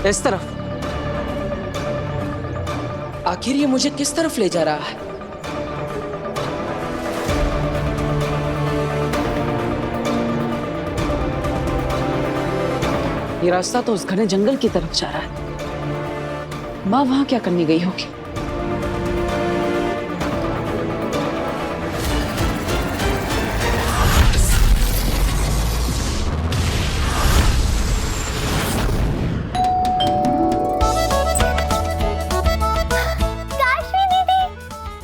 इस तरफ। आखिर ये मुझे किस तरफ ले जा रहा है? ये रास्ता तो उस घने जंगल की तरफ जा रहा है। माँ वहां क्या करने गई होगी?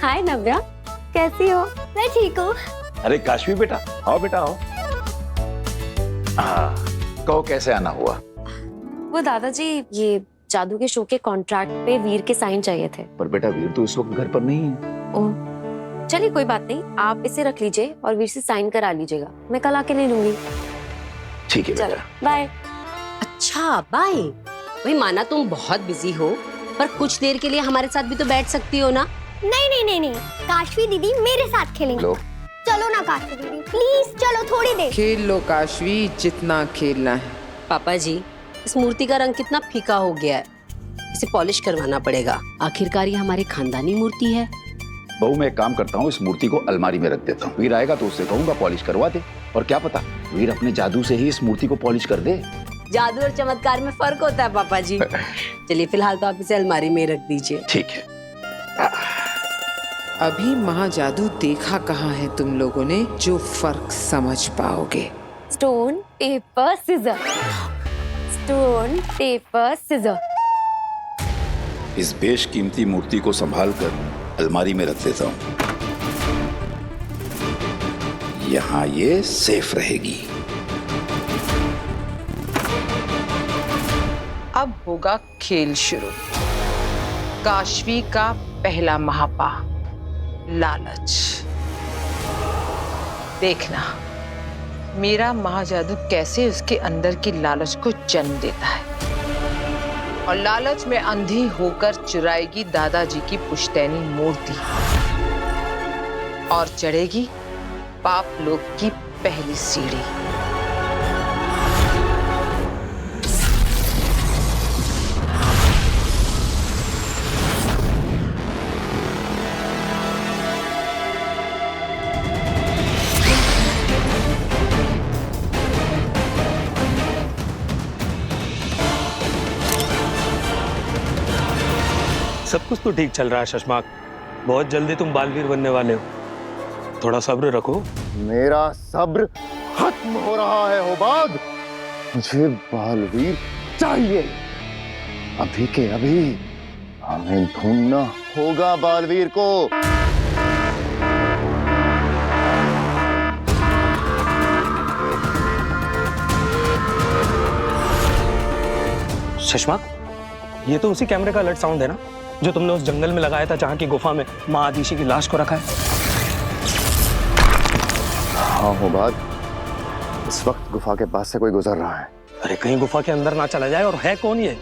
हाय नव्या, कैसी हो? मैं ठीक हूँ। अरे काशवी बेटा, आओ बेटा आओ। हाँ, कहो कैसे आना हुआ? वो दादाजी, ये जादू के शो के कॉन्ट्रैक्ट पे वीर के साइन चाहिए थे। पर बेटा वीर तो इस वक्त घर पर नहीं है। ओह, चलिए कोई बात नहीं, आप इसे रख लीजिए और वीर से साइन करा लीजिएगा। मैं कल आके ले लूंगी। ठीक है चलो बेटा। बाय। अच्छा बाय। वही माना तुम बहुत बिजी हो, पर कुछ देर के लिए हमारे साथ भी तो बैठ सकती हो ना? नहीं नहीं नहीं नहीं, काशवी दीदी मेरे साथ खेलेंगे। लो। चलो ना काशवी दीदी, प्लीज चलो थोड़ी देर। खेल लो काशवी, जितना खेलना है। पापा जी, इस मूर्ति का रंग कितना फीका हो गया है, इसे पॉलिश करवाना पड़ेगा। आखिरकार ये हमारी खानदानी मूर्ति है। बहू मैं एक काम करता हूँ, इस मूर्ति को अलमारी में रख देता हूँ। वीर आएगा तो उससे कहूंगा पॉलिश करवा दे, और क्या पता वीर अपने जादू से ही इस मूर्ति को पॉलिश कर दे। जादू और चमत्कार में फर्क होता है पापा जी। चलिए फिलहाल तो आप इसे अलमारी में रख दीजिए। ठीक है। अभी महाजादू देखा कहाँ है तुम लोगों ने जो फर्क समझ पाओगे। Stone paper scissor, stone paper scissor. इस बेशकीमती मूर्ति को संभाल कर अलमारी में रख देता हूँ। यहाँ ये सेफ रहेगी। अब होगा खेल शुरू। काशवी का पहला महापा, लालच। देखना मेरा महाजादू कैसे उसके अंदर की लालच को जन्म देता है, और लालच में अंधी होकर चुराएगी दादाजी की पुश्तैनी मूर्ति और चढ़ेगी पाप लोक की पहली सीढ़ी। सब कुछ तो ठीक चल रहा है शशमाक, बहुत जल्दी तुम बालवीर बनने वाले हो, थोड़ा सब्र रखो। मेरा सब्र खत्म हो रहा है होबाद। मुझे बालवीर चाहिए, अभी के अभी। हमें ढूंढना होगा बालवीर को। शशमाक, ये तो उसी कैमरे का अलर्ट साउंड है ना, जो तुमने उस जंगल में लगाया था जहाँ की गुफा में माँ आदिशी की लाश को रखा है। हाँ होबाद, इस वक्त गुफा के पास से कोई गुजर रहा है। अरे कहीं गुफा के अंदर ना चला जाए। और है कौन ये?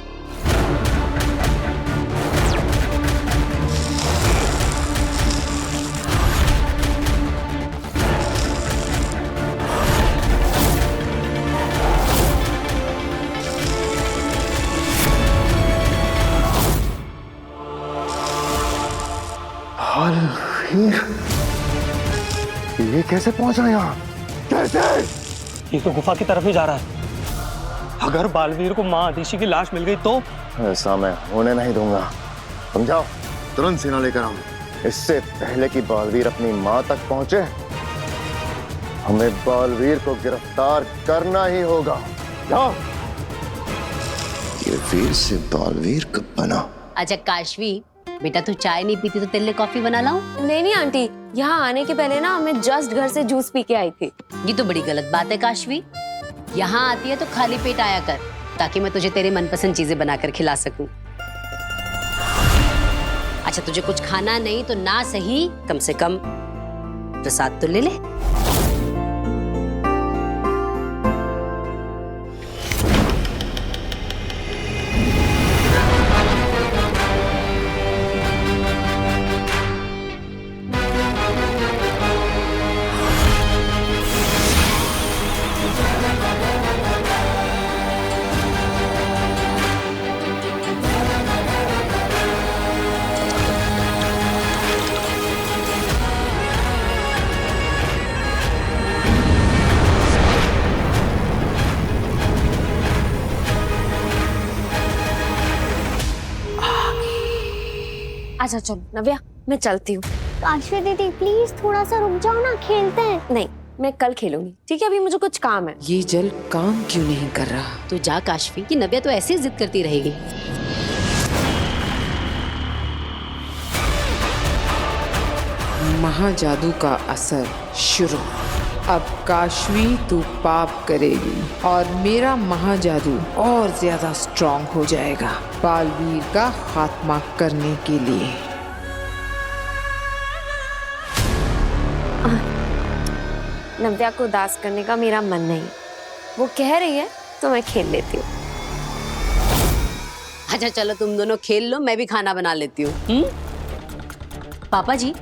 बालवीर, ये कैसे पहुंचा यहाँ? कैसे? ये तो गुफा की तरफ ही जा रहा है। अगर बालवीर को माँ आदिशी की लाश मिल गई तो? ऐसा मैं होने नहीं दूंगा। समझाओ, तुरंत सेना लेकर आओ। इससे पहले कि बालवीर अपनी माँ तक पहुंचे, हमें बालवीर को गिरफ्तार करना ही होगा। जाओ। ये वीर से बालवीर कब बना? अच्छा काशवी बेटा, तू चाय नहीं पीती तो तेरे लिए कॉफी बना लाऊं? नहीं नहीं आंटी, यहाँ आने के पहले ना मैं जस्ट घर से जूस पी के आई थी। ये तो बड़ी गलत बात है काशवी। यहाँ आती है तो खाली पेट आया कर, ताकि मैं तुझे तेरे मनपसंद चीजें बनाकर खिला सकूं। अच्छा तुझे कुछ खाना नहीं तो ना सही, कम से कम प्रसाद तो ले ले। अच्छा चलो नव्या, मैं चलती हूँ। काशवी दीदी प्लीज थोड़ा सा रुक जाओ ना, खेलते हैं। नहीं, मैं कल खेलूंगी, ठीक है? अभी मुझे कुछ काम है। ये जल काम क्यों नहीं कर रहा? तो जा काशवी, कि नव्या तो ऐसे ही जिद करती रहेगी। महाजादू का असर शुरू। अब काशवी तू पाप करेगी और मेरा महाजादू और ज्यादा स्ट्रांग हो जाएगा बालवीर का खात्मा करने के लिए। नव्या को उदास करने का मेरा मन नहीं, वो कह रही है तो मैं खेल लेती हूँ। अच्छा चलो तुम दोनों खेल लो, मैं भी खाना बना लेती हूँ। पापा जी,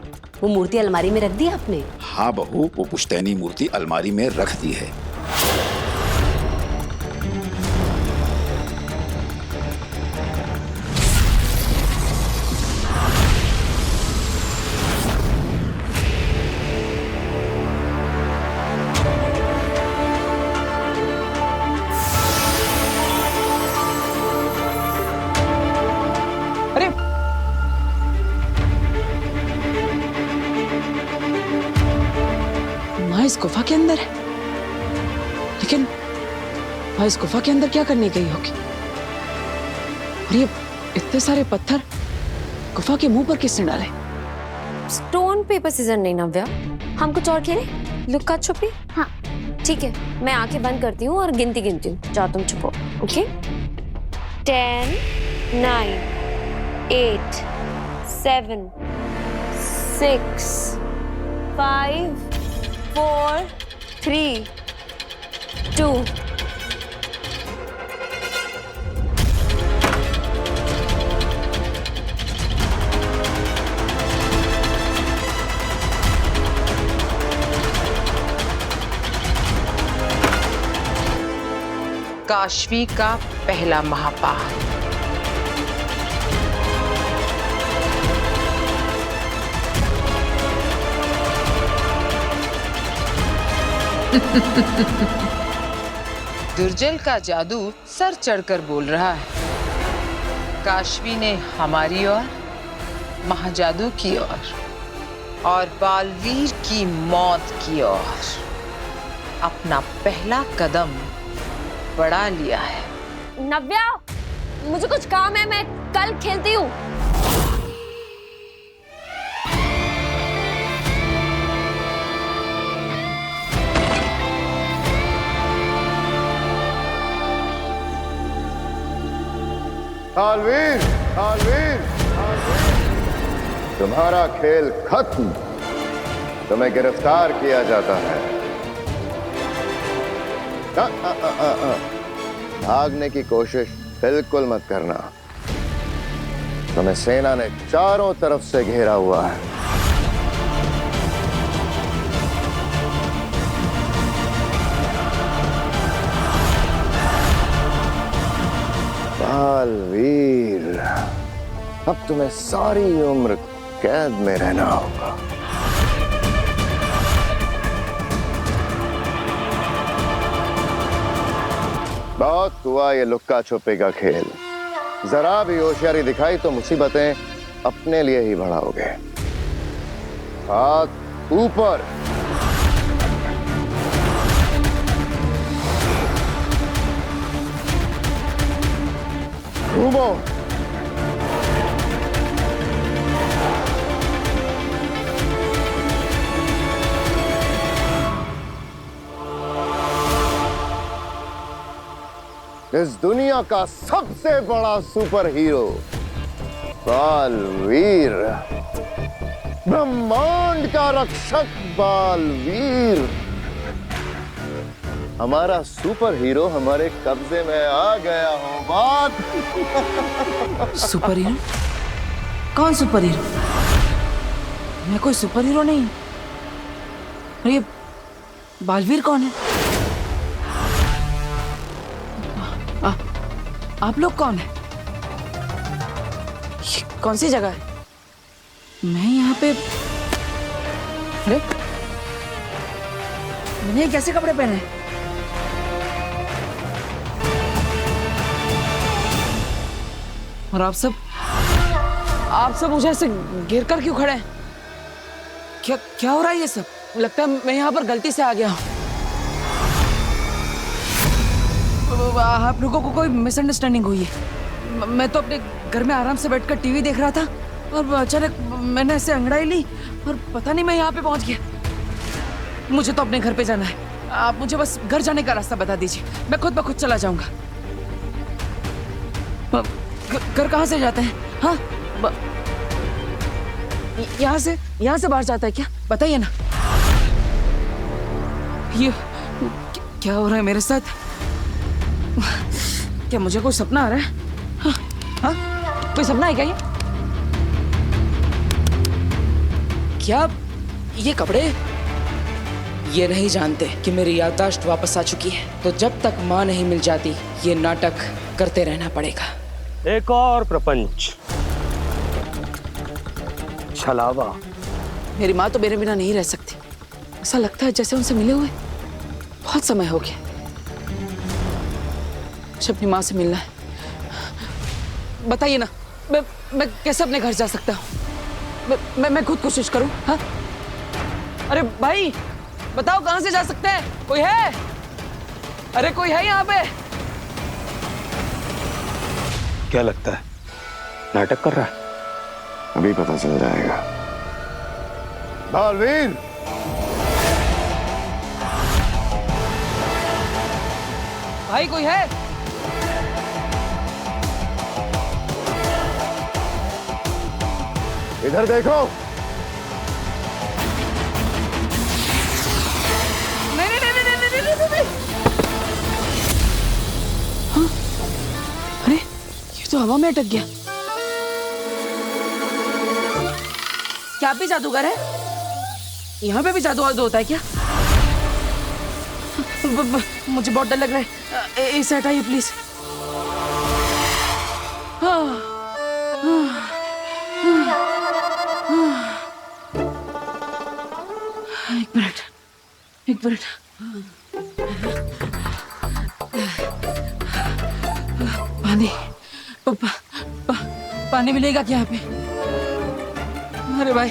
वो मूर्ति अलमारी में रख दी आपने? हाँ बहू, वो पुश्तैनी मूर्ति अलमारी में रख दी है। अरे माँ इस गुफा के अंदर है, लेकिन माँ इस गुफा के अंदर क्या करने गई होगी? और ये इतने सारे पत्थर गुफा के मुंह पर किसने डाले? स्टोन पेपर सीजर नहीं नव्या, हम कुछ और खेलें? लुक्का छुपी? हाँ। ठीक है, मैं आंखें बंद करती हूँ और गिनती हूँ। जाओ तुम छुपो। ओके? 10, 9, 8, 7, 6, 5, 4, 3, 2. काशवी का पहला महापाल। दुर्जल का जादू सर चढ़कर बोल रहा है। काशवी ने हमारी ओर, महाजादू की ओर और बालवीर की मौत की ओर अपना पहला कदम बढ़ा लिया है। नव्या, मुझे कुछ काम है, मैं कल खेलती हूँ। बालवीर, बालवीर, बालवीर, तुम्हारा खेल खत्म। तुम्हें गिरफ्तार किया जाता है। भागने की कोशिश बिल्कुल मत करना। तुम्हें सेना ने चारों तरफ से घेरा हुआ है। बालवीर, अब तुम्हें सारी उम्र कैद में रहना होगा। बहुत हुआ ये लुक्का छुपी का खेल। जरा भी होशियारी दिखाई तो मुसीबतें अपने लिए ही बढ़ाओगे। हाथ ऊपर। घूमो। इस दुनिया का सबसे बड़ा सुपर हीरो बालवीर, ब्रह्मांड का रक्षक बालवीर, हमारा सुपर हीरो हमारे कब्जे में आ गया हो। बात सुपर हीरो? कौन सुपर हीरो? मैं कोई सुपर हीरो नहीं। और ये बालवीर कौन है? आप लोग कौन है? ये कौन सी जगह है? मैं यहाँ पे, अरे मैंने ये कैसे कपड़े पहने? और आप आप सब मुझे ऐसे घेर कर क्यों खड़े हैं? क्या क्या हो रहा है ये सब? लगता है मैं यहाँ पर गलती से आ गया हूँ। आप लोगों को कोई मिसअंडरस्टैंडिंग हुई है। मैं तो अपने घर में आराम से बैठकर टीवी देख रहा था और अचानक मैंने ऐसे अंगड़ाई ली और पता नहीं मैं यहाँ पे पहुंच गया। मुझे तो अपने घर पे जाना है। आप मुझे बस घर जाने का रास्ता बता दीजिए, मैं खुद ब खुद चला जाऊंगा। घर कहाँ से जाते हैं? हाँ, यहाँ से बाहर जाता है क्या? बताइए ना। ये क्या हो रहा है मेरे साथ? क्या मुझे कोई सपना आ रहा है? हाँ, हाँ? कोई सपना है क्या ये? क्या ये कपड़े? ये नहीं जानते कि मेरी याददाश्त वापस आ चुकी है, तो जब तक माँ नहीं मिल जाती ये नाटक करते रहना पड़ेगा। एक और प्रपंच, छलावा। मेरी माँ तो मेरे बिना नहीं रह सकती। ऐसा लगता है जैसे उनसे मिले हुए बहुत समय हो गया। मुझे अपनी माँ से मिलना है। बताइए ना, मैं कैसे अपने घर जा सकता हूँ? मैं खुद कोशिश करूँ। हाँ, अरे भाई बताओ कहाँ से जा सकते हैं? कोई है? अरे कोई है यहाँ पे? क्या लगता है नाटक कर रहा है? अभी पता चल जाएगा। बालवीर, भाई कोई है? इधर देखो। नहीं। हाँ? अरे ये तो हवा में अटक गया। क्या आप भी जादूगर है? यहाँ पे भी जादू होता है क्या? मुझे बहुत डर लग रहा है। इसे हटाइए प्लीज। एक मिनट। पानी मिलेगा क्या यहाँ पे? अरे भाई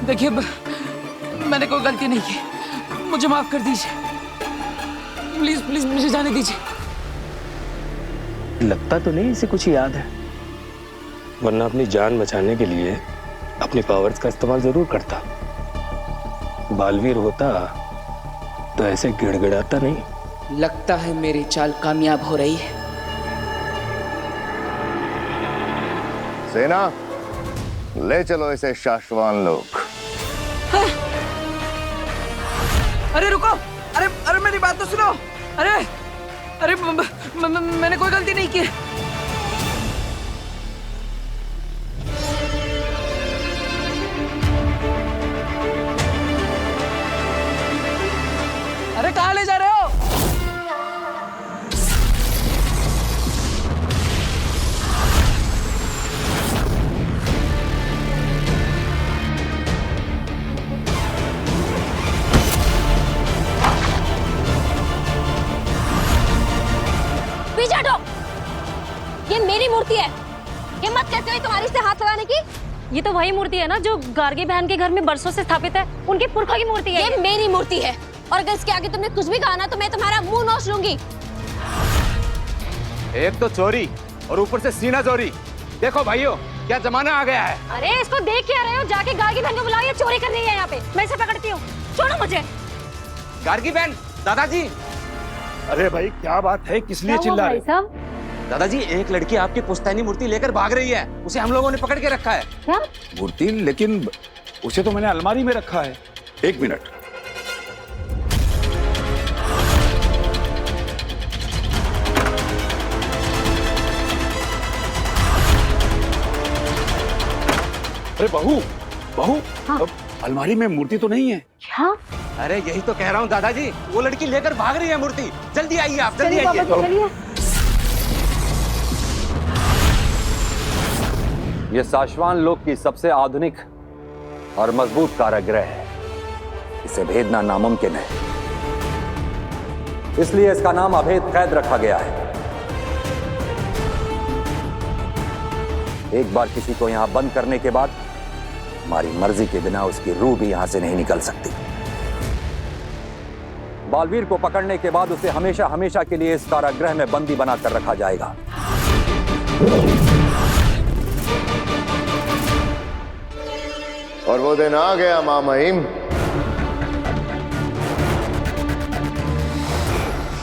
देखिए, मैंने कोई गलती नहीं की, मुझे माफ कर दीजिए। प्लीज मुझे जाने दीजिए। लगता तो नहीं इसे कुछ याद है, वरना अपनी जान बचाने के लिए अपनी पावर्स का इस्तेमाल जरूर करता। बालवीर होता तो ऐसे गिड़गिड़ाता नहीं। लगता है मेरी चाल कामयाब हो रही है। सेना, ले चलो इसे शाश्वान लोक। हाँ? अरे रुको, अरे मेरी बात तो सुनो। अरे मैंने कोई गलती नहीं की। अरे कहाँ ले जा रहे हो? पीछे हटो। ये मेरी मूर्ति है। हिम्मत कैसे हुई तुम्हारी से हाथ लगाने की? ये तो वही मूर्ति है ना जो गार्गी बहन के घर में बरसों से स्थापित है। उनके पुरखा की मूर्ति है। ये मेरी मूर्ति है और अगर इसके आगे तुमने कुछ भी कहा ना तो मैं तुम्हारा मुंह नोच लूंगी। एक तो चोरी और ऊपर से सीना चोरी। देखो भाइयों, क्या जमाना आ गया है। अरे इसको देख क्या रहे हो? जाके गार्गी बहन को बुलाओ, ये चोरी कर रही है यहाँ पे। मैं इसे पकड़ती हूँ, छोड़ो मुझे। गार्गी बहन, दादाजी। अरे भाई क्या बात है, किस लिए चिल्ला रहे? दादाजी, एक लड़की आपकी पुश्तैनी मूर्ति लेकर भाग रही है। उसे हम लोगों ने पकड़ के रखा है। क्या मूर्ति? लेकिन उसे तो मैंने अलमारी में रखा है। एक मिनट। अरे बहू, हाँ। अलमारी में मूर्ति तो नहीं है। क्या? अरे यही तो कह रहा हूँ दादाजी, वो लड़की लेकर भाग रही है मूर्ति। जल्दी आइए आप, जल्दी आइए। चलिए। ये साशवान लोक की सबसे आधुनिक और मजबूत कारागृह है। इसे भेदना नामुमकिन है, इसलिए इसका नाम अभेद कैद रखा गया है। एक बार किसी को यहाँ बंद करने के बाद हमारी मर्जी के बिना उसकी रूह भी यहाँ से नहीं निकल सकती। बालवीर को पकड़ने के बाद उसे हमेशा हमेशा के लिए इस कारागृह में बंदी बनाकर रखा जाएगा। और वो दिन आ गया मां महिम,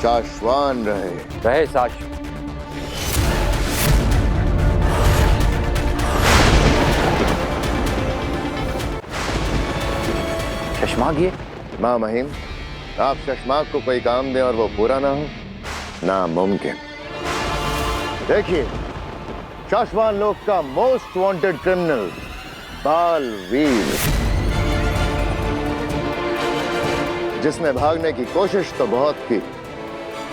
शाश्वान रहे साश। शशमाग ये मां महिम, आप शशमाक को कोई काम दें और वो पूरा ना हो, नामुमकिन। देखिए, शाश्वान लोक का मोस्ट वांटेड क्रिमिनल बालवीर, जिसने भागने की कोशिश तो बहुत की,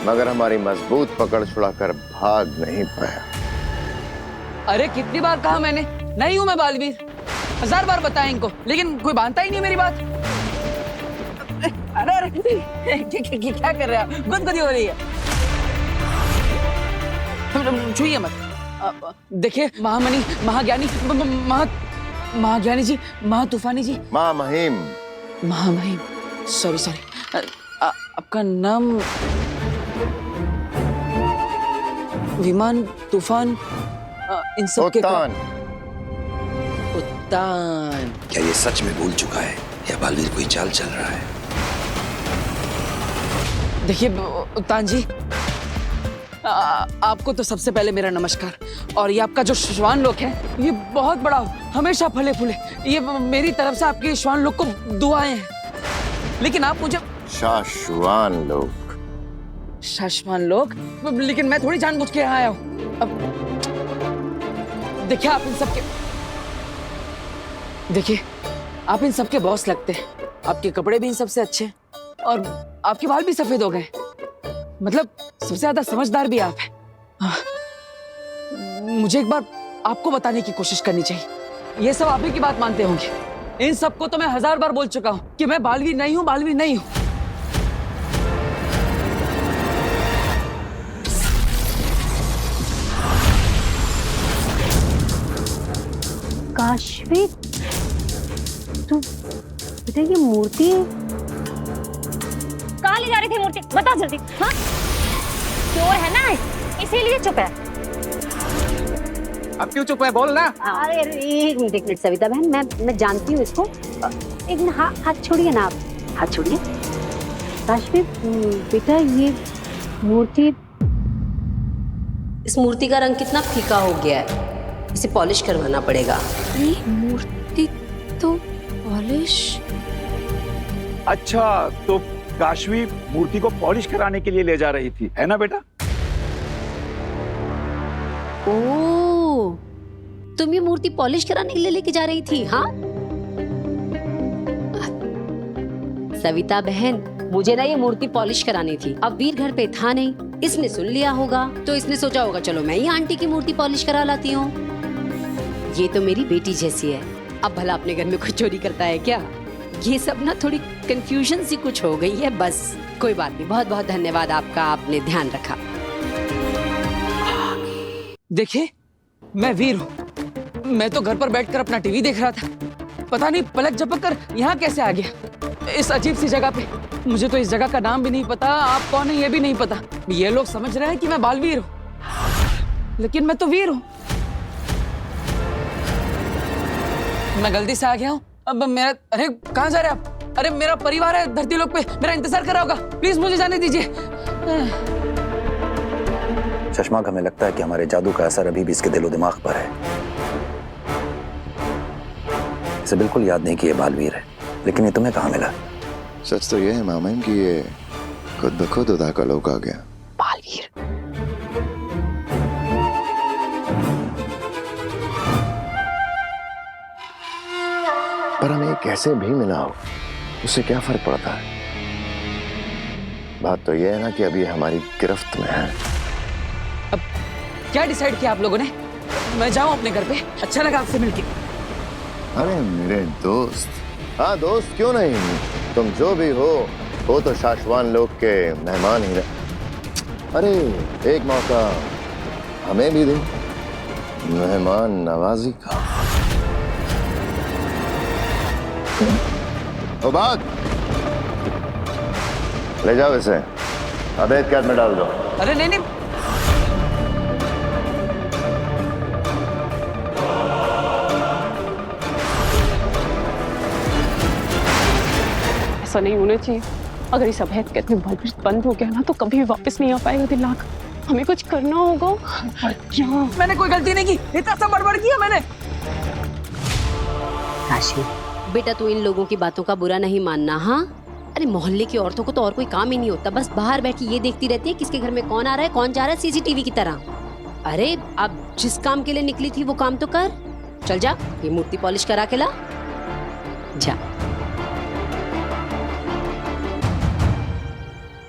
मगर हमारी मजबूत पकड़ छुड़ाकर भाग नहीं पाया। अरे कितनी बार कहा मैंने, नहीं हूं मैं बालवीर, 1000 बार बताया इनको, लेकिन कोई मानता ही नहीं मेरी बात। अरे क्या कर रहे हैं आप? गुदगुदी हो रही है। छुइए मत। देखिए महामणि, महाज्ञानी, महाज्ञानी जी, महातूफानी जी, मां महिम, महामहिम, सॉरी, आपका नाम विमान, तूफान, इन सब के उत्तान। उत्तान। क्या ये सच में भूल चुका है या बालवीर कोई चाल चल रहा है? देखिए उत्तान जी, आपको तो सबसे पहले मेरा नमस्कार। और ये आपका जो श्वान लोक है, ये बहुत बड़ा हो, हमेशा फले फूले। ये मेरी तरफ से आपके श्वान लोक को दुआएं हैं। लेकिन आप मुझे शाश्वान लोक, शाश्वान लोक, लेकिन मैं थोड़ी जानबूझ के यहाँ आया हूँ। अब देखिए, आप इन सबके, देखिए आप इन सबके बॉस लगते हैं। आपके कपड़े भी इन सबसे अच्छे हैं और आपके बाल भी सफेद हो गए। मतलब सबसे ज्यादा समझदार भी आप हैं। मुझे एक बार आपको बताने की कोशिश करनी चाहिए। ये सब आप ही की बात मानते होंगे। इन सबको तो मैं 1000 बार बोल चुका हूं कि मैं बालवीर नहीं हूं, बालवीर नहीं हूं। काशवी, तू बेटा ये मूर्ति कहाँ ले जा रही थी मूर्ति? बता जल्दी। हाँ, चोर है ना, इसीलिए चुप है। अब क्यों चुप है? बोल ना। अरे एक मिनट सविता बहन, मैं जानती हूँ इसको। एक मिनट, हाथ छोड़िए ना आप, हाथ छोड़िए। काशवी बेटा, ये मूर्ति, इस मूर्ति का रंग कितना फीका हो गया है, इसे पॉलिश करवाना पड़ेगा। ये मूर्ति तो पॉलिश? अच्छा, तो काशवी मूर्ति को पॉलिश कराने के लिए ले जा रही थी, है ना बेटा? ओह, तुम ये मूर्ति पॉलिश कराने के लिए लेके जा रही थी? हाँ सविता बहन, मुझे ना ये मूर्ति पॉलिश करानी थी। अब वीर घर पे था नहीं, इसने सुन लिया होगा, तो इसने सोचा होगा चलो मैं ही आंटी की मूर्ति पॉलिश करा लाती हूँ। ये तो मेरी बेटी जैसी है। अब भला अपने घर में कोई चोरी करता है क्या? ये सब ना थोड़ी कंफ्यूजन सी कुछ हो गई है, बस। कोई बात नहीं, बहुत बहुत धन्यवाद आपका, आपने ध्यान रखा। देखिए, मैं वीर हूँ। मैं तो घर पर बैठकर अपना टीवी देख रहा था। पता नहीं पलक झपक कर यहाँ कैसे आ गया, इस अजीब सी जगह पे। मुझे तो इस जगह का नाम भी नहीं पता, आप कौन है ये भी नहीं पता। ये लोग समझ रहे हैं कि मैं बालवीर हूँ, लेकिन मैं तो वीर हूँ। मैं गलती से आ गया हूँ। अब मेरा, अरे कहाँ जा रहे आप? अरे मेरा परिवार है धरती लोक पे, मेरा इंतजार कर रहा होगा। प्लीज मुझे जाने दीजिए। शशमाक, हमें लगता है कि हमारे जादू का असर अभी भी इसके दिलो दिमाग पर है। इसे बिल्कुल याद नहीं कि ये बालवीर है, लेकिन ये तुम्हें कहाँ मिला? सच तो ये है मामा कि ये खुद ब खुद उदा का लोक आ गया। बालवीर, पर हमें कैसे भी मिला हो, उससे क्या फर्क पड़ता है? बात तो ये है ना कि अभी हमारी गिरफ्त में है। अब क्या डिसाइड किया आप लोगों ने? मैं जाऊं अपने घर पे? अच्छा लगा आपसे मिलके। अरे मेरे दोस्त, हाँ दोस्त क्यों नहीं, तुम जो भी हो तो शाश्वान लोक के मेहमान ही रहे। अरे एक मौका हमें भी दो, मेहमान नवाजी का। ओ बात, ले जाओ इसे, अवैध कैद में डाल दो। अरे नहीं नहीं, ऐसा नहीं होना चाहिए। अगर इस अवैध कैद में बलवीर बंद हो गया ना तो कभी भी वापस नहीं आ पाएगा दिलाक। हमें कुछ करना होगा। क्या? मैंने कोई गलती नहीं की, इतना सब बड़बड़ किया मैंने। काशी बेटा, तू इन लोगों की बातों का बुरा नहीं मानना। हाँ, अरे मोहल्ले की औरतों को तो और कोई काम ही नहीं होता, बस बाहर बैठी ये देखती रहती है किसके घर में कौन आ रहा है कौन जा रहा है, सीसीटीवी की तरह। अरे अब जिस काम के लिए निकली थी वो काम तो कर। चल जा, ये मूर्ति पॉलिश करा के ला जा।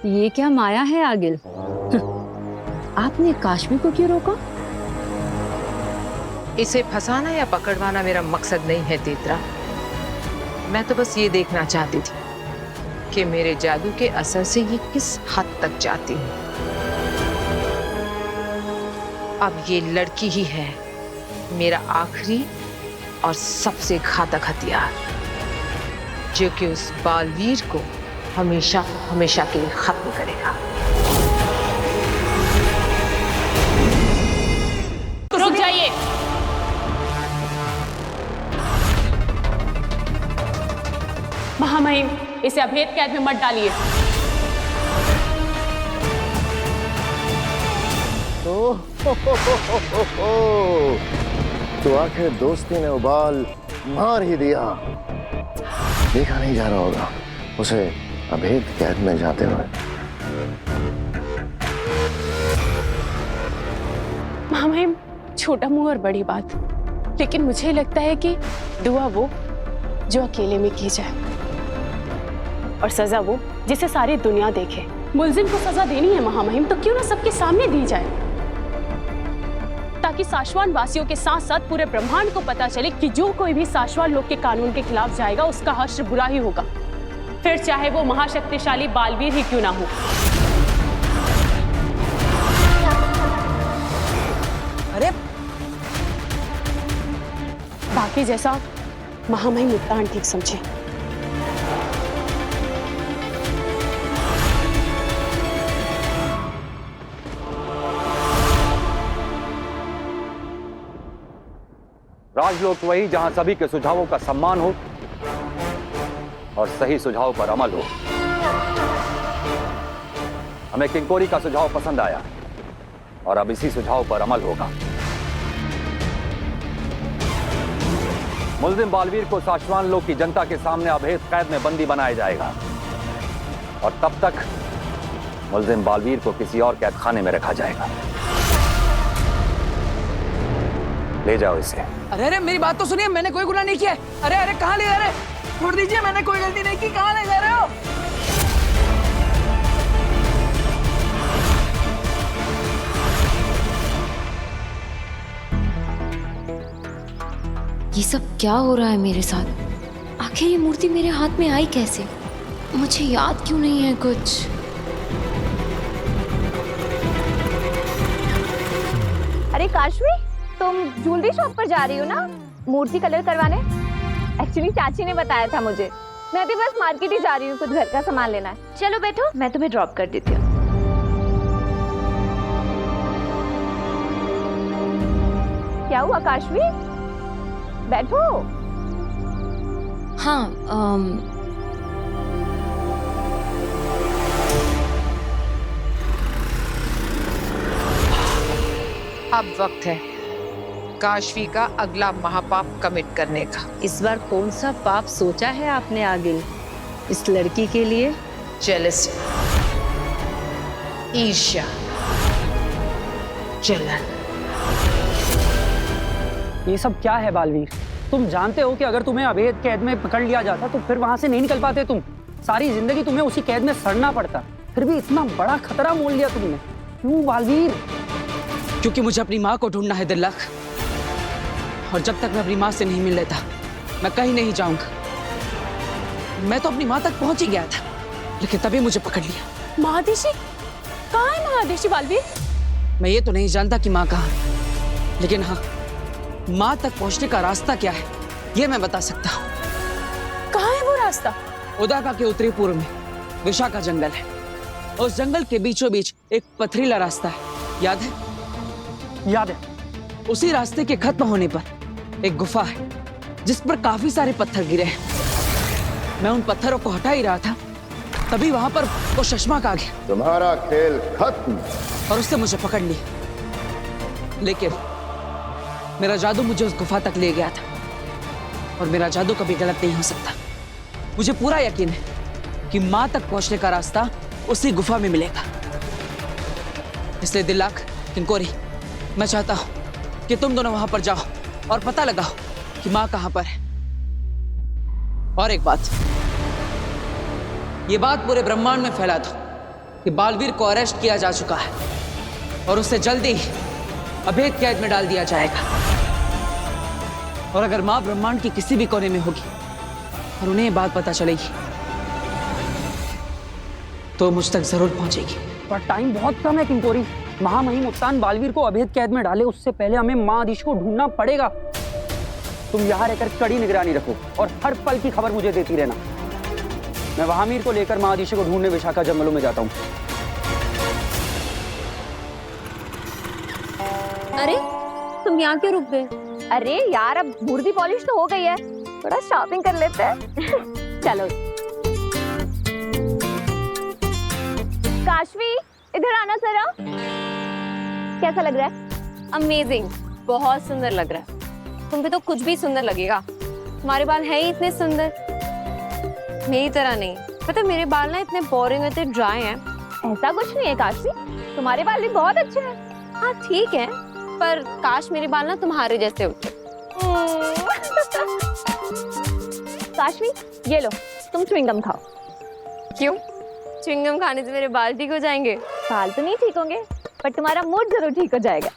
ये क्या माया है आगिल? आपने काश्मी को क्यों रोका? इसे फंसाना या पकड़वाना मेरा मकसद नहीं है तेतरा। मैं तो बस ये देखना चाहती थी कि मेरे जादू के असर से ये किस हद तक जाती है। अब ये लड़की ही है मेरा आखिरी और सबसे घातक हथियार, जो कि उस बालवीर को हमेशा हमेशा के लिए खत्म करेगा। रुक जाइए। महामहिम, इसे अभेद कैद में मत डालिए। तो आखिर दोस्ती ने उबाल मार ही दिया। देखा नहीं जा रहा होगा उसे अभेद कैद में जाते हुए। महामहिम, छोटा मुंह और बड़ी बात, लेकिन मुझे लगता है कि दुआ वो जो अकेले में की जाए और सजा वो जिसे सारी दुनिया देखे। मुलजिम को सजा देनी है महामहिम, तो क्यों ना सबके सामने दी जाए, ताकि साशवान वासियों के साथ साथ पूरे ब्रह्मांड को पता चले कि जो कोई भी साशवान लोग के कानून के खिलाफ जाएगा उसका हश्र बुरा ही होगा, फिर चाहे वो महाशक्तिशाली बालवीर ही क्यों ना हो। अरे बाकी जैसा महामहिम मुद्दान ठीक समझे। राजलोक वही जहां सभी के सुझावों का सम्मान हो और सही सुझाव पर अमल हो। हमें किंकोरी का सुझाव पसंद आया और अब इसी सुझाव पर अमल होगा। मुल्जिम बालवीर को साशवान लोक की जनता के सामने अभेद कैद में बंदी बनाया जाएगा और तब तक मुल्जिम बालवीर को किसी और कैद खाने में रखा जाएगा। ले जाओ इसे। अरे अरे मेरी बात तो सुनिए, मैंने कोई गुनाह नहीं किया। अरे अरे कहाँ ले जा रहे? छोड़ दीजिए, मैंने कोई गलती नहीं की। कहाँ ले जा रहे हो? ये सब क्या हो रहा है मेरे साथ? आखिर ये मूर्ति मेरे हाथ में आई कैसे? मुझे याद क्यों नहीं है कुछ? अरे काशवी, तुम ज्वेलरी शॉप पर जा रही हो ना मूर्ति कलर करवाने? एक्चुअली चाची ने बताया था मुझे। मैं भी बस मार्केट ही जा रही हूँ, कुछ घर का सामान लेना है। चलो बैठो, मैं तुम्हें ड्रॉप कर देती हूँ। क्या हुआ काशवी? बैठो। हाँ, अब वक्त है काशवी का अगला महापाप कमिट करने का। इस बार कौन सा पाप सोचा है आपने आगिल इस लड़की के लिए? जेलसी, ईर्ष्या, जलन। ये सब क्या है बालवीर? तुम जानते हो कि अगर तुम्हें अवैध कैद में पकड़ लिया जाता तो फिर वहां से नहीं निकल पाते तुम। सारी जिंदगी तुम्हें उसी कैद में सड़ना पड़ता। फिर भी इतना बड़ा खतरा मोल लिया तुमने, क्यों बालवीर? क्योंकि मुझे अपनी माँ को ढूंढना है दिल्लक, और जब तक मैं अपनी माँ से नहीं मिल लेता मैं कहीं नहीं जाऊंगा। मैं तो अपनी माँ तक पहुंच ही गया था, लेकिन तभी मुझे पकड़ लिया। महादेशी? कहाँ है महादेशी बालवीर? मैं ये तो नहीं जानता कि माँ कहाँ है, लेकिन हाँ माँ तक पहुंचने का रास्ता क्या है ये मैं बता सकता हूँ। कहाँ है वो रास्ता? ओदाका के उत्तरी पूर्व में विशाखा जंगल है। उस जंगल के बीचों बीच एक पथरीला रास्ता है, याद है? याद है। उसी रास्ते के खत्म होने पर एक गुफा है जिस पर काफी सारे पत्थर गिरे हैं। मैं उन पत्थरों को हटा ही रहा था, तभी वहां पर वो शशमाक आ गया। तुम्हारा खेल खत्म। और उससे मुझे पकड़ लिया। लेकिन मेरा जादू मुझे उस गुफा तक ले गया था, और मेरा जादू कभी गलत नहीं हो सकता। मुझे पूरा यकीन है कि माँ तक पहुंचने का रास्ता उसी गुफा में मिलेगा। इसलिए दिल्लाक, किंकोरी, मैं चाहता हूं कि तुम दोनों वहां पर जाओ और पता लगाओ कि माँ कहां पर है। और एक बात, ये बात पूरे ब्रह्मांड में फैला दो कि बालवीर को अरेस्ट किया जा चुका है और उसे जल्दी ही अभेद कैद में डाल दिया जाएगा। और अगर माँ ब्रह्मांड की किसी भी कोने में होगी और उन्हें ये बात पता चलेगी तो मुझ तक जरूर पहुंचेगी। पर टाइम बहुत कम है किंकोरी। महामहिम उत्तान बालवीर को अभेद कैद में डाले उससे पहले हमें माँ आदिश को ढूंढना पड़ेगा। तुम यहाँ रहकर कड़ी निगरानी रखो और हर पल की खबर मुझे देती रहना। मैं महामीर को लेकर माँ आदिश को ढूंढने विशाखा जंगलों में जाता हूँ। अरे तुम यहाँ क्यों रुक गए? अरे यार, अब मूर्ति पॉलिश तो हो गई है, थोड़ा शॉपिंग कर लेते हैं। चलो काशवी, इधर आना जरा। कैसा लग रहा है? अमेजिंग, बहुत सुंदर लग रहा है। तुम पे तो कुछ भी सुंदर लगेगा। तुम्हारे बाल हैं ही इतने सुंदर, मेरी तरह नहीं। पता मेरे बाल ना इतने बोरिंग, इतने ड्राई हैं। ऐसा कुछ नहीं है काशवी, तुम्हारे बाल भी बहुत अच्छे हैं। हाँ ठीक है, पर काश मेरे बाल ना तुम्हारे जैसे होते। काशवी, ये लो, तुम च्युइंगम खाओ। क्यों? च्युइंगम खाने से मेरे बाल ठीक हो जाएंगे? बाल तो नहीं ठीक होंगे, पर तुम्हारा मूड जरूर ठीक हो जाएगा।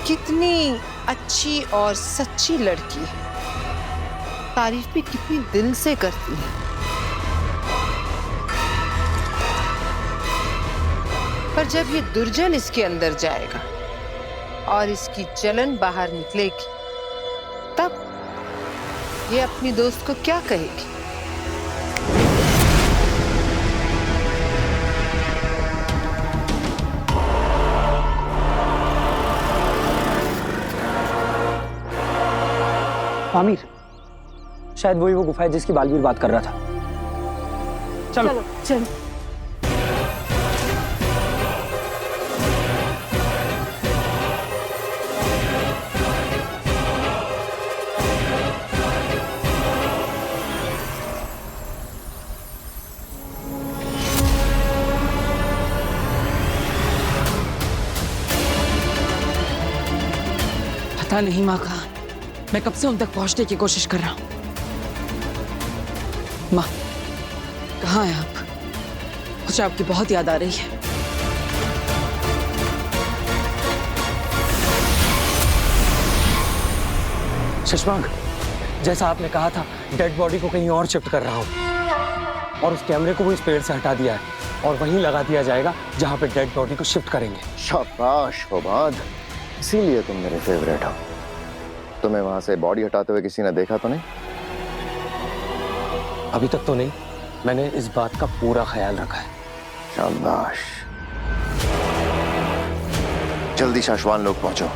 कितनी अच्छी और सच्ची लड़की है, तारीफ भी कितनी दिल से करती है। पर जब ये दुर्जन इसके अंदर जाएगा और इसकी जलन बाहर निकलेगी, तब ये अपनी दोस्त को क्या कहेगी? आमिर, शायद वही वो गुफा है जिसकी बालवीर बात कर रहा था। चलो चलो। पता नहीं माँ कहाँ, मैं कब से उन तक पहुंचने की कोशिश कर रहा हूं। माँ, कहाँ हैं आप? मुझे आपकी बहुत याद आ रही है। शशमांक, जैसा आपने कहा था, डेड बॉडी को कहीं और शिफ्ट कर रहा हूं और उस कैमरे को भी इस पेड़ से हटा दिया है और वहीं लगा दिया जाएगा जहां पे डेड बॉडी को शिफ्ट करेंगे। शाबाश होबाद, इसीलिए तुम मेरे फेवरेट हो। तुम्हें वहां से बॉडी हटाते हुए किसी ने देखा तो नहीं? अभी तक तो नहीं, मैंने इस बात का पूरा ख्याल रखा है। शाबाश, जल्दी शाश्वान लोग पहुंचो।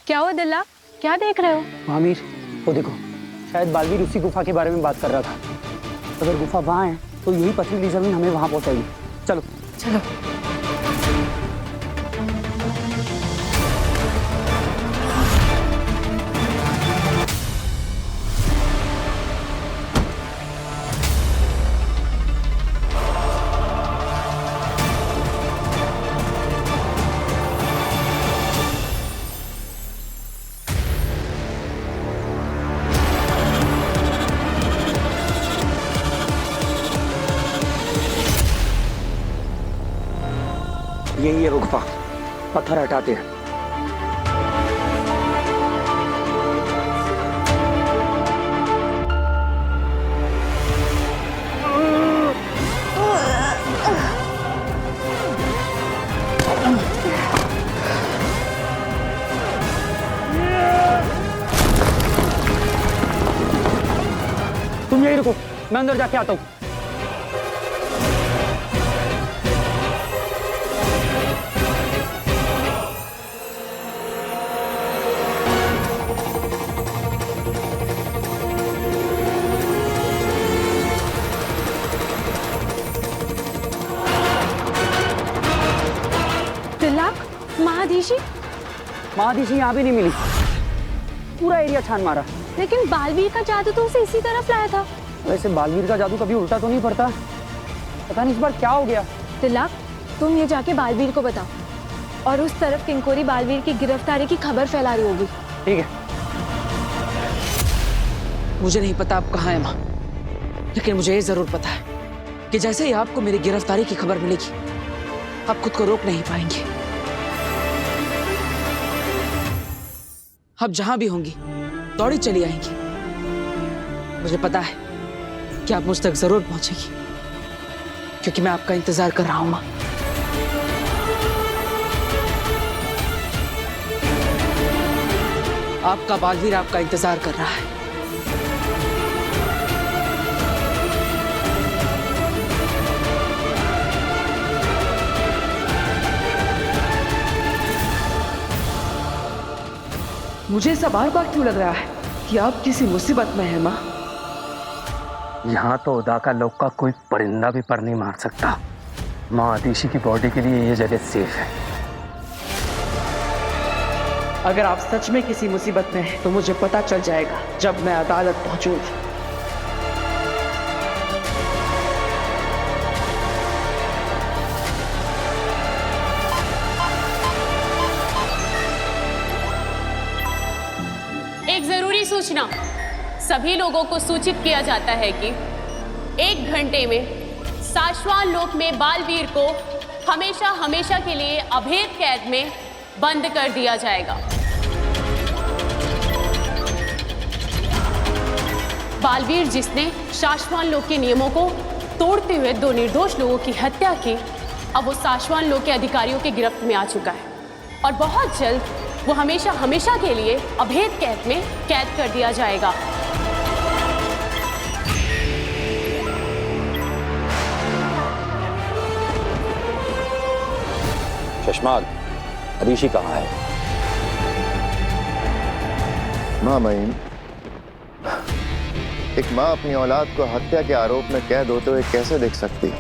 क्या हुआ दिल्ला, क्या देख रहे हो? आमिर, वो देखो, शायद बालवीर उसी गुफा के बारे में बात कर रहा था। अगर गुफा वहां है तो यही पथरीली जमीन हमें वहां पहुंचाएगी। चलो चलो। यही रुकवा, पत्थर हटाते हैं। तुम यही रुको, मैं अंदर जाके आता हूँ। तिलक, महाधीशी महाधीशी यहाँ भी नहीं मिली, पूरा एरिया छान मारा। लेकिन बालवीर का जादू तो उसे इसी तरफ लाया था। वैसे बालवीर का जादू कभी उल्टा तो नहीं पड़ता, पता नहीं इस बार क्या हो गया। तिलक, तुम ये जाके बालवीर को बताओ और उस तरफ किंकोरी बालवीर की गिरफ्तारी की खबर फैला रही होगी। ठीक है। मुझे नहीं पता आप कहाँ हैं माँ, लेकिन मुझे ये जरूर पता है कि जैसे ही आपको मेरी गिरफ्तारी की खबर मिलेगी, आप खुद को रोक नहीं पाएंगे। आप जहां भी होंगी दौड़ी चली आएंगी। मुझे पता है कि आप मुझ तक जरूर पहुंचेगी, क्योंकि मैं आपका इंतजार कर रहा हूं मां। आपका बालवीर आपका इंतजार कर रहा है। मुझे ऐसा बार बार क्यों लग रहा है कि आप किसी मुसीबत में हैं माँ? यहाँ तो उदा का लोग का कोई परिंदा भी पर नहीं मार सकता। महाधीशी की बॉडी के लिए ये जगह सेफ है। अगर आप सच में किसी मुसीबत में हैं, तो मुझे पता चल जाएगा जब मैं अदालत पहुंचूंगी। एक जरूरी सूचना, सभी लोगों को सूचित किया जाता है कि 1 घंटे में शाश्वत लोक में बालवीर को हमेशा हमेशा के लिए अभेद कैद में बंद कर दिया जाएगा। बालवीर, जिसने शाश्वत लोक के नियमों को तोड़ते हुए 2 निर्दोष लोगों की हत्या की, अब वो शाश्वत लोक के अधिकारियों की गिरफ्त में आ चुका है और बहुत जल्द वो हमेशा हमेशा के लिए अभेद कैद में कैद कर दिया जाएगा। शशमाग, अदीशी कहाँ है? माँ महीन, एक माँ अपनी औलाद को हत्या के आरोप में कैद होते हुए कैसे देख सकती?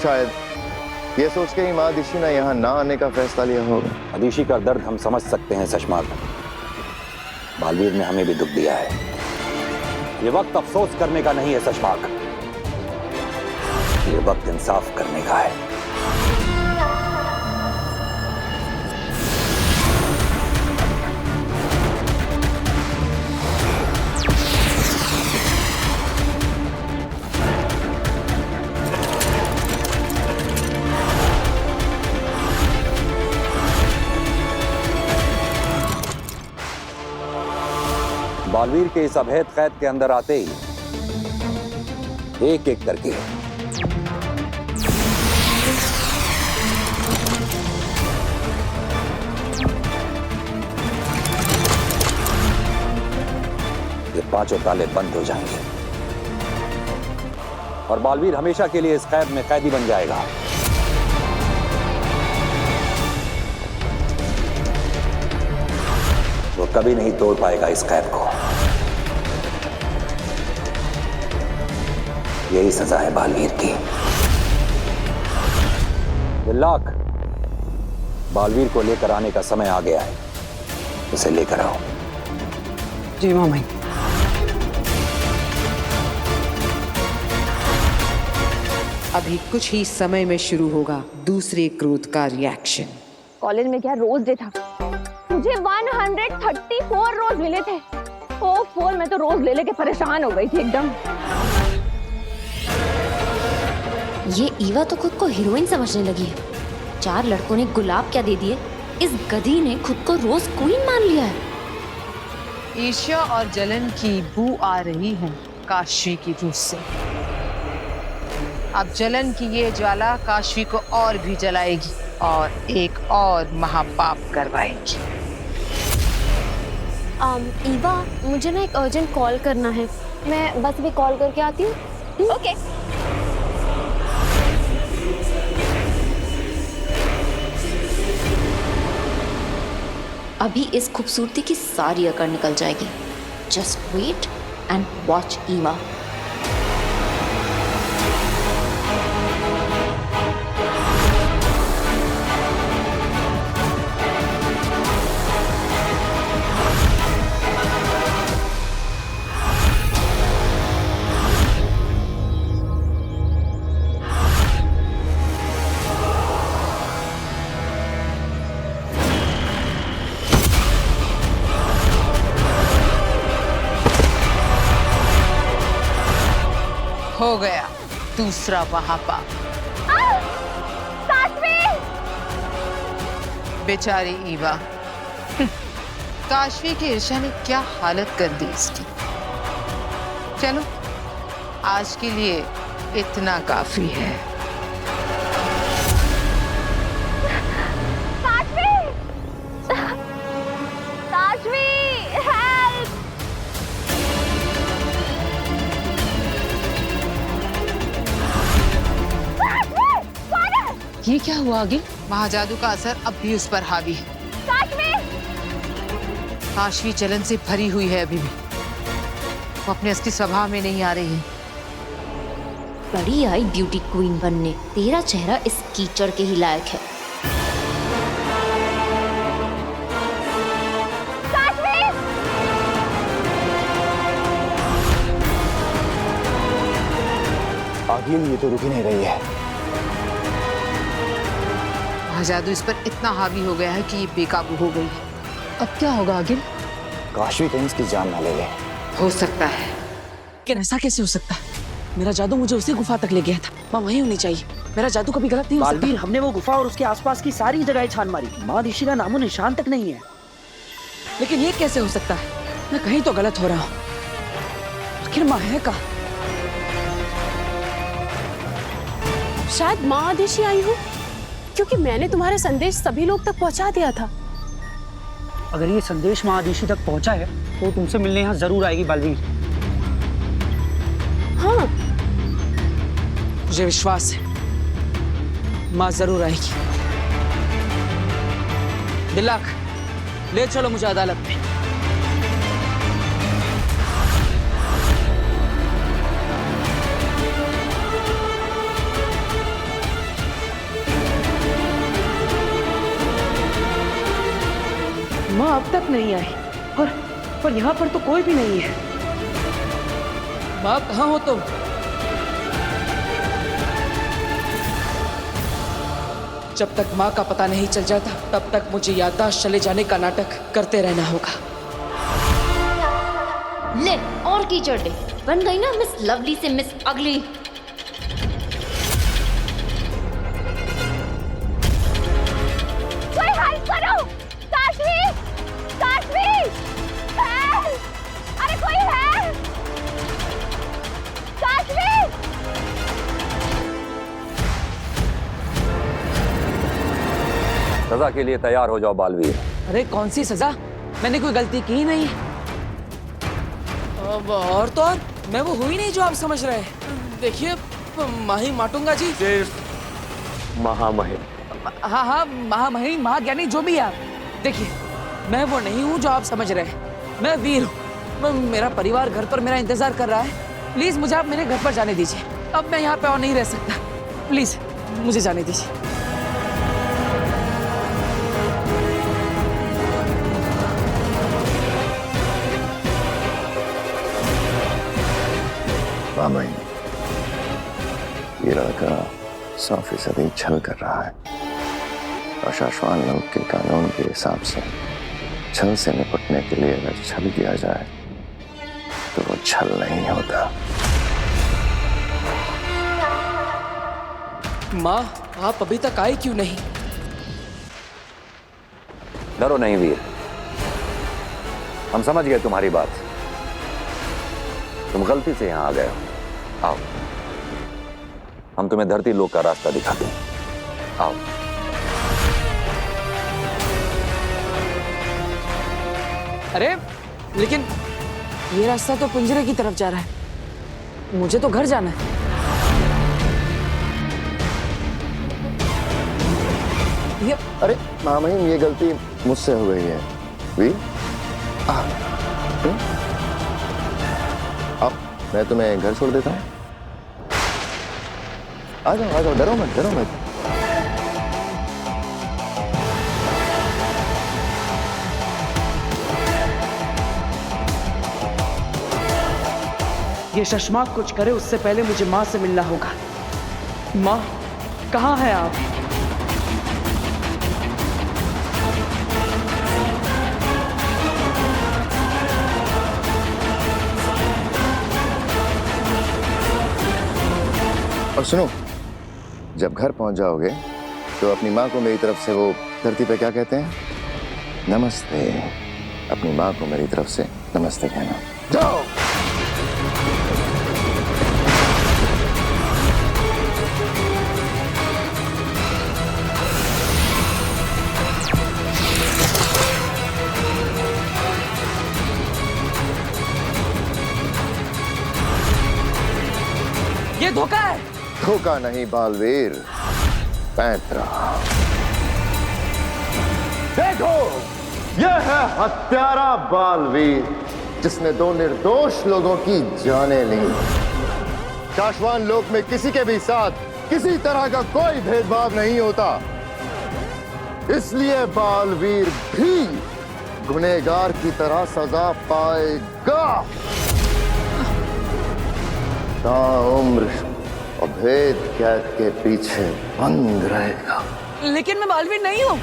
शायद ये सोच के ही महाधीशी ने यहाँ ना आने का फैसला लिया होगा। अदीशी का दर्द हम समझ सकते हैं शशमाग। बालवीर ने हमें भी दुख दिया है। ये वक्त अफसोस करने का नहीं है शशमाग, ये वक्त इंसाफ करने का है। बालवीर के इस अभेद कैद के अंदर आते ही एक एक करके ये 5 ताले बंद हो जाएंगे और बालवीर हमेशा के लिए इस कैद में कैदी बन जाएगा। वो कभी नहीं तोड़ पाएगा इस कैद को। यही सजा है बालवीर की। लाख, बालवीर को लेकर आने का समय आ गया है, उसे लेकर आओ। जी मामा। अभी कुछ ही समय में शुरू होगा दूसरे क्रोध का रिएक्शन। कॉलेज में क्या रोज डे था, मुझे 134 रोज मिले थे। ओह, मैं तो रोज ले लेके परेशान हो गई थी एकदम। ये ईवा तो खुद को हीरोइन समझने लगी है। 4 लड़कों ने गुलाब क्या दे दिए, इस गधी ने खुद को रोज क्वीन मान लिया है। ईर्ष्या और जलन की बू आ रही है काशवी की रूह से। अब जलन की ये ज्वाला काशवी को और भी जलाएगी और एक और महापाप करवाएगी। ईवा, मुझे ना एक अर्जेंट कॉल करना है, मैं बस भी कॉल करके आती हूँ। ओके। अभी इस खूबसूरती की सारी अकड़ निकल जाएगी। Just wait and watch Eva. हो गया दूसरा महापाप। बेचारी ईवा, काशवी की ईर्ष्या ने क्या हालत कर दी इसकी। चलो आज के लिए इतना काफी है। ये क्या हुआ आगे? महाजादू का असर अब भी उस पर हावी है। काशवी जलन से भरी हुई है अभी भी। वो अपने असली स्वभाव में नहीं आ रही है। बड़ी आई ब्यूटी क्वीन बनने, तेरा चेहरा इस कीचड़ के ही लायक है। आगे ये तो रुक ही नहीं रही है। जादू इस पर इतना हावी हो गया है कि ये बेकाबू हो गई है। अब क्या होगा आगे? काशवी कहीं इसकी जान ना ले ले। हो सकता है। लेकिन ऐसा कैसे हो सकता है? मेरा जादू मुझे उसी गुफा तक ले गया था। माँ वहीं होनी चाहिए। मेरा जादू कभी गलत नहीं हो सकता। बालवीर, हमने वो गुफा और उसके आसपास की सारी जगह छान मारी, माँ ऋषि का नामो निशान तक नहीं है। लेकिन ये कैसे हो सकता है? मैं कहीं तो गलत हो रहा हूँ। आखिर माँ है कहाँ? शायद माँ आदेशी आई हो, क्योंकि मैंने तुम्हारे संदेश सभी लोग तक पहुंचा दिया था। अगर ये संदेश माँ आदेशी तक पहुंचा है तो तुमसे मिलने यहाँ जरूर आएगी बालवीर। हाँ, मुझे विश्वास है माँ जरूर आएगी। दिलाक, ले चलो मुझे अदालत में। माँ अब तक नहीं आई और यहाँ पर तो कोई भी नहीं है। माँ कहाँ हो तुम? जब तक माँ का पता नहीं चल जाता तब तक मुझे याददाश्त चले जाने का नाटक करते रहना होगा। ले और कीचड़ दे, बन गई ना मिस लवली से मिस अगली। कोई हेल्प करो! काशवी! काशवी! हेल्प! अरे कोई है! काशवी! सजा के लिए तैयार हो जाओ बालवीर। अरे कौन सी सजा? मैंने कोई गलती की नहीं है। और तो और मैं वो हुई नहीं जो आप समझ रहे हैं। देखिए माही माटूंगा जी। महामहिम। हाँ हाँ, महामहिम, महाज्ञानी, जो भी आप। देखिए मैं वो नहीं हूँ जो आप समझ रहे हैं। मैं वीर हूँ। मेरा परिवार घर पर मेरा इंतजार कर रहा है। प्लीज मुझे आप मेरे घर पर जाने दीजिए। अब मैं यहाँ पे और नहीं रह सकता। प्लीज मुझे जाने दीजिए। मामई, ये लड़का 100% छल कर रहा है। और शाश्वान लोग के कानून के हिसाब से छल से निपटने के लिए अगर छल किया जाए तो वो छल नहीं होता। माँ, आप अभी तक आई क्यों नहीं? डरो नहीं वीर, हम समझ गए तुम्हारी बात। तुम गलती से यहां आ गए हो। आओ, हम तुम्हें धरती लोक का रास्ता दिखाते हैं। आओ। अरे लेकिन ये रास्ता तो पिंजरे की तरफ जा रहा है, मुझे तो घर जाना है। ये अरे मामहीम, ये गलती मुझसे हो गई है। वीर, अब मैं तुम्हें घर छोड़ देता हूँ। आ जाओ, डरो मत। ये शशमाक कुछ करे उससे पहले मुझे माँ से मिलना होगा। माँ, कहाँ है आप? और सुनो, जब घर पहुंच जाओगे तो अपनी माँ को मेरी तरफ से वो धरती पे क्या कहते हैं? नमस्ते। अपनी माँ को मेरी तरफ से नमस्ते कहना। जाओ। ये धोखा है। धोखा नहीं बालवीर, पैंतरा। देखो, यह है हत्यारा बालवीर, जिसने दो निर्दोष लोगों की जानें ली। शाश्वान लोक में किसी के भी साथ किसी तरह का कोई भेदभाव नहीं होता, इसलिए बालवीर भी गुनहगार की तरह सजा पाएगा। ताउम्र अभेद कैद के पीछे बंद रहेगा। लेकिन मैं बालवीर नहीं हूँ।